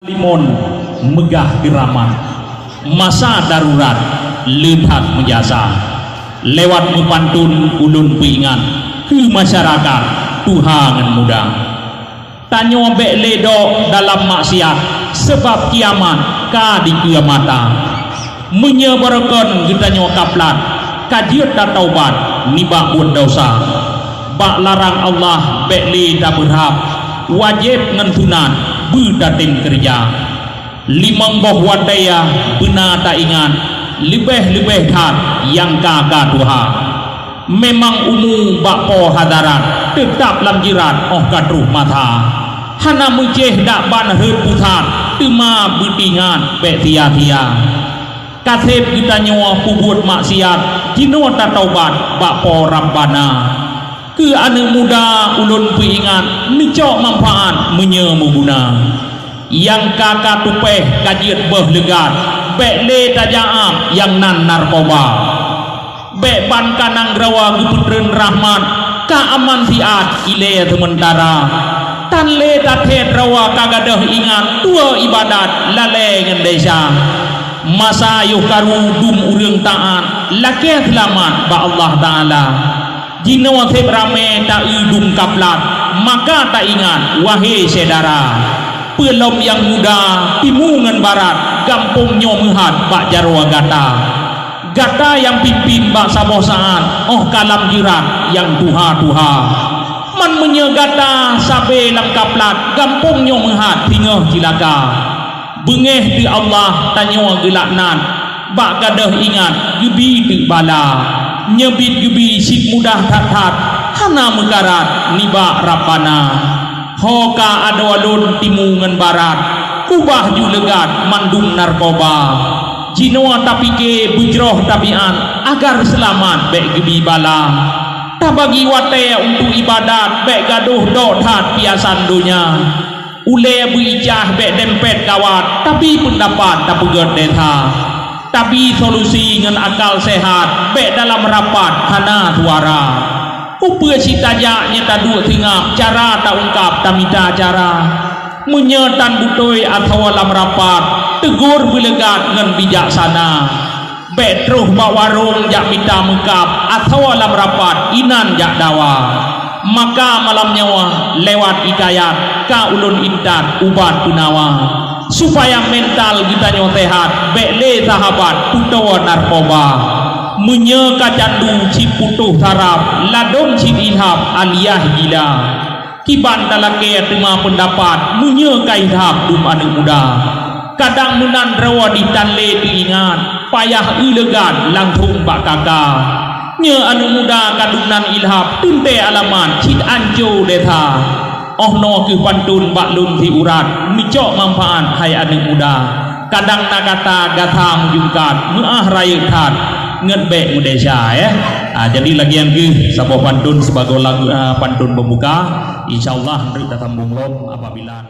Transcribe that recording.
Limon megah keramat masa darurat lehat menjasa lewat mempantun ulun peingat ke masyarakat Tuhan mudah tanyo bek ledo dalam maksiat sebab kiamat ka di kiamata menyebarkan getanyo kaplat kajiat da taubat nibak buat dosa bak larang Allah bek le da berhab wajib ngentunan berdatin kerja limang boh wadaya benar tak ingat lebih-lebih kat yang kakak Tuhan memang umum bakpo hadarat tetap lamjirat oh kadruh mata hana mujeh dak ban herd putat tema betingan bek tia-tia kasep kita nyawa pubut maksiat jino tak taubat bakpo rabbana ke anu muda ulun peingat nicok manfaat menyemu guna yang kakak tupeh kajiat berlegat bek le tajaam yang nan narkoba bek ban kanang rawa guputren rahmat ka aman siat ile sementara tan le tatet rawa kagadah ingat tua ibadat lale ngan desa masa yuh karu dum urang taat lake selamat ba Allah Ta'ala jina wasib rame tak idum kaplat maka tak ingat wahai saudara pelom yang muda timungan barat gampung nyomehat bak jarwa gata yang pimpin bak saboh saat oh kalam jirat yang tuha man menyegata sabe lam kaplat gampung nyomehat tingah cilaka bengeh di Allah tanyo gelaknan bak gadah ingat gebi di bala nyebit gebi sik mudah tat hana megarat nibak rabbana hoka adawalun timungan barat kubah julegat mandung narkoba jinoa tapike bujroh tabian agar selamat bek gebi bala tabagi wate untuk ibadat bek gaduh dot piasan dunia ule berijah bek dempet kawat tapi pendapat tak pegat deta tapi solusi dengan akal sehat bek dalam rapat hana suara upaya citaja nyata dua tingap cara tak ungkap tak minta cara menyetan butoi atau dalam rapat tegur belegat dengan bijaksana bek terus bak warung jak minta mengkap atau dalam rapat inan jak dawa maka malam nyawa lewat hikayat ka ulun intat ubat punawa supaya mental kita nyo sehat bekle sahabat putua narkoba menyeka candu cip putuh sarap ladom cip ilhab aliyah gila kiban dalake terima pendapat menyeka ilhab dum anak muda kadang menan rawa ditanle diingat payah ilegan langsung bak kakak nye anak muda kadunan ilhab tunte alamat cit anjo deta oh no ke pantun baklun di urat micok manfaat hai anak muda kadang nakata gata menjungkat muah raya tat ngetbek mudesya jadi lagi yang ke sebuah pantun sebagai lagu pantun pembuka insyaallah hendak datang bunglom apabila